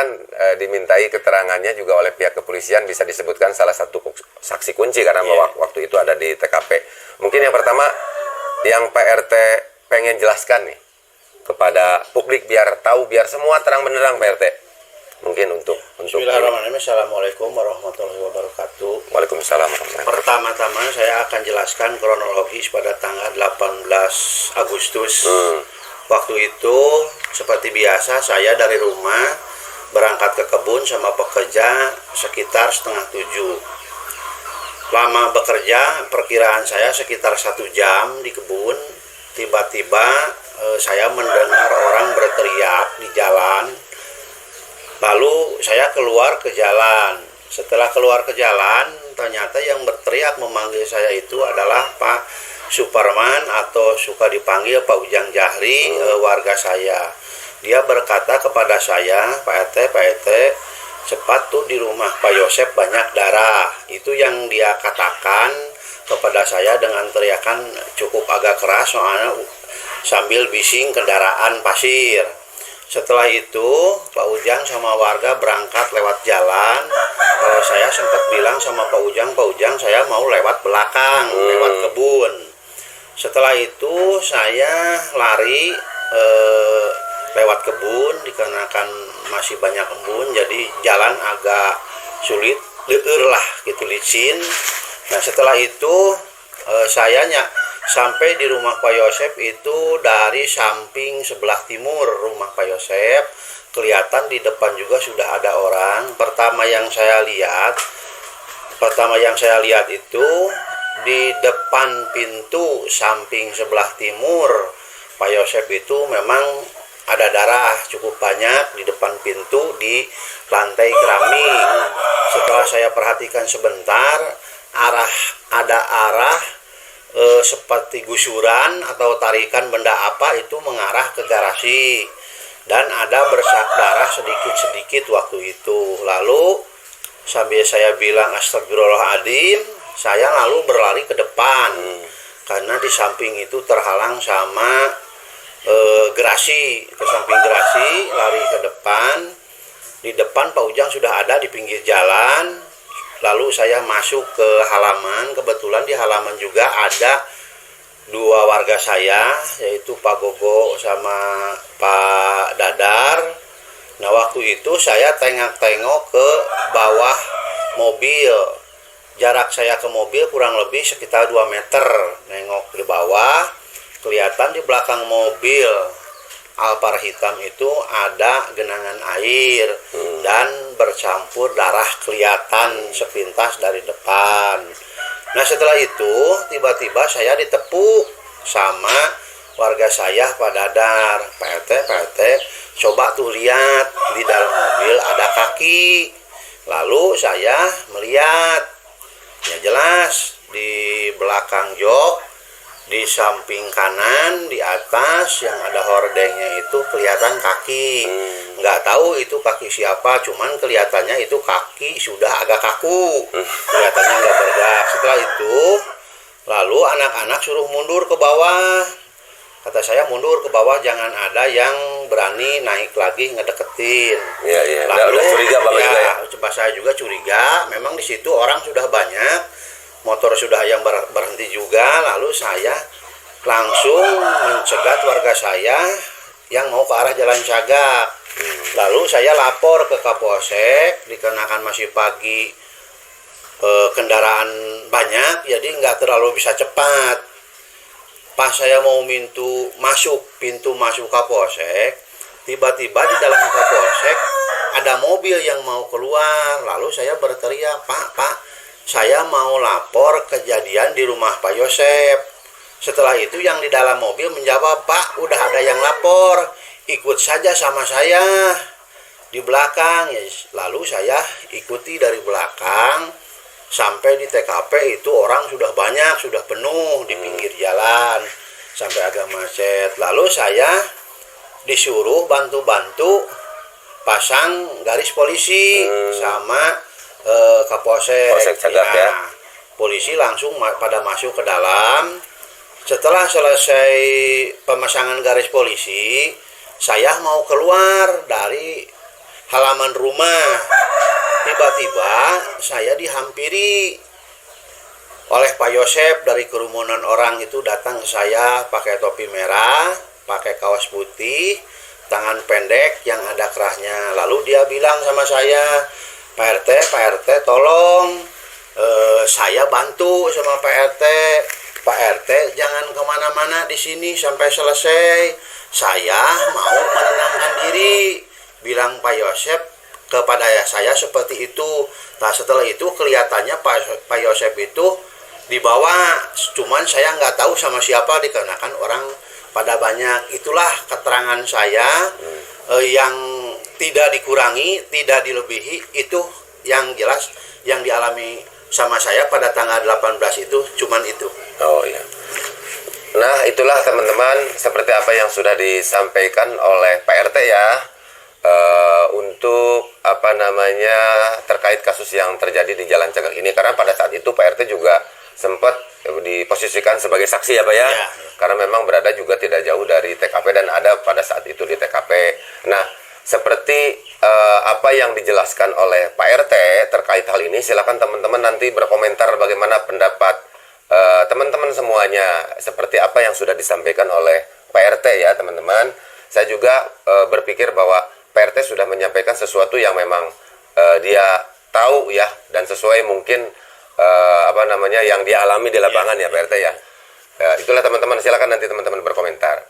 kan dimintai keterangannya juga oleh pihak kepolisian, bisa disebutkan salah satu saksi kunci karena waktu itu ada di TKP. Mungkin yang pertama yang Pak RT pengen jelaskan nih kepada publik biar tahu, biar semua terang benderang Pak RT. Mungkin untuk Bismillahirrahmanirrahim. Assalamualaikum warahmatullahi wabarakatuh. Waalaikumsalam warahmatullahi wabarakatuh. Pertama-tama saya akan jelaskan kronologis pada tanggal 18 Agustus. Waktu itu seperti biasa saya dari rumah berangkat ke kebun sama pekerja sekitar 6:30. Lama bekerja, perkiraan saya sekitar 1 jam di kebun. Tiba-tiba saya mendengar orang berteriak di jalan. Lalu saya keluar ke jalan. Setelah keluar ke jalan, ternyata yang berteriak memanggil saya itu adalah Pak Suparman atau suka dipanggil Pak Ujang Jahri, warga saya. Dia berkata kepada saya, Pak RT, cepat tuh di rumah Pak Yosep banyak darah. Itu yang dia katakan kepada saya dengan teriakan cukup agak keras soalnya sambil bising kendaraan pasir. Setelah itu Pak Ujang sama warga berangkat lewat jalan. Kalau saya sempat bilang sama Pak Ujang saya mau lewat belakang, lewat kebun. Setelah itu saya lari lewat kebun dikarenakan masih banyak embun, jadi jalan agak sulit, leur lah gitu, licin. Nah setelah itu saya sampai di rumah Pak Yosep itu dari samping sebelah timur rumah Pak Yosep. Kelihatan di depan juga sudah ada orang. Pertama yang saya lihat itu di depan pintu samping sebelah timur Pak Yosep itu memang ada darah cukup banyak di depan pintu di lantai keramik. Setelah saya perhatikan sebentar, ada arah seperti gusuran atau tarikan benda apa itu mengarah ke garasi, dan ada bersak darah sedikit-sedikit waktu itu. Lalu sambil saya bilang astagfirullahaladzim, saya lalu berlari ke depan karena di samping itu terhalang sama gerasi. Ke samping gerasi lari ke depan. Di depan Pak Ujang sudah ada di pinggir jalan. Lalu saya masuk ke halaman. Kebetulan di halaman juga ada 2 warga saya, yaitu Pak Gogo sama Pak Dadar. Nah waktu itu saya tengok-tengok ke bawah mobil. Jarak saya ke mobil kurang lebih sekitar 2 meter. Nengok di bawah, kelihatan di belakang mobil Alphard hitam itu ada genangan air dan bercampur darah kelihatan sepintas dari depan. Nah setelah itu tiba-tiba saya ditepuk sama warga saya Pak Dadar. Pak RT, coba tuh lihat di dalam mobil ada kaki. Lalu saya melihat, ya jelas di belakang jok, di samping kanan di atas yang ada hordengnya itu kelihatan kaki. Nggak tahu itu kaki siapa, cuman kelihatannya itu kaki sudah agak kaku, kelihatannya nggak bergerak. Setelah itu lalu anak-anak suruh mundur ke bawah. Kata saya mundur ke bawah, jangan ada yang berani naik lagi ngedeketin. Lalu curiga saya juga curiga, memang di situ orang sudah banyak, motor sudah yang berhenti juga. Lalu saya langsung mencegat warga saya yang mau ke arah Jalan Cagak. Lalu saya lapor ke Kapolsek, dikarenakan masih pagi, kendaraan banyak, jadi nggak terlalu bisa cepat. Pas saya mau pintu masuk Kapolsek, tiba-tiba di dalam Kapolsek ada mobil yang mau keluar. Lalu saya berteriak, Pak, saya mau lapor kejadian di rumah Pak Yosep. Setelah itu yang di dalam mobil menjawab, Pak, udah ada yang lapor, ikut saja sama saya di belakang. Lalu saya ikuti dari belakang. Sampai di TKP itu orang sudah banyak, sudah penuh di pinggir jalan, sampai agak macet. Lalu saya disuruh bantu-bantu pasang garis polisi sama Kapolsek. Ya. Polisi langsung pada masuk ke dalam. Setelah selesai pemasangan garis polisi, saya mau keluar dari halaman rumah. Tiba-tiba saya dihampiri oleh Pak Yosep dari kerumunan orang itu, datang ke saya pakai topi merah, pakai kaos putih, tangan pendek yang ada kerahnya. Lalu dia bilang sama saya, Pak RT, tolong saya bantu sama Pak RT. Pak RT jangan kemana-mana di sini sampai selesai. Saya mau menenangkan diri, bilang Pak Yosep kepada saya seperti itu. Nah setelah itu kelihatannya Pak Yosep itu dibawa, cuman saya nggak tahu sama siapa dikarenakan orang pada banyak. Itulah keterangan saya yang tidak dikurangi, tidak dilebihi. Itu yang jelas yang dialami sama saya pada tanggal 18 itu, cuman itu. Oh iya. Nah, itulah teman-teman seperti apa yang sudah disampaikan oleh Pak RT ya. Untuk terkait kasus yang terjadi di Jalan Cegek ini, karena pada saat itu Pak RT juga sempat diposisikan sebagai saksi ya Pak ya, karena memang berada juga tidak jauh dari TKP dan ada pada saat itu di TKP. Nah, seperti apa yang dijelaskan oleh Pak RT terkait hal ini, silakan teman-teman nanti berkomentar bagaimana pendapat teman-teman semuanya, seperti apa yang sudah disampaikan oleh Pak RT ya teman-teman. Saya juga berpikir bahwa Pak RT sudah menyampaikan sesuatu yang memang dia tahu ya, dan sesuai mungkin yang dia alami di lapangan ya Pak RT ya. Itulah teman-teman, silakan nanti teman-teman berkomentar.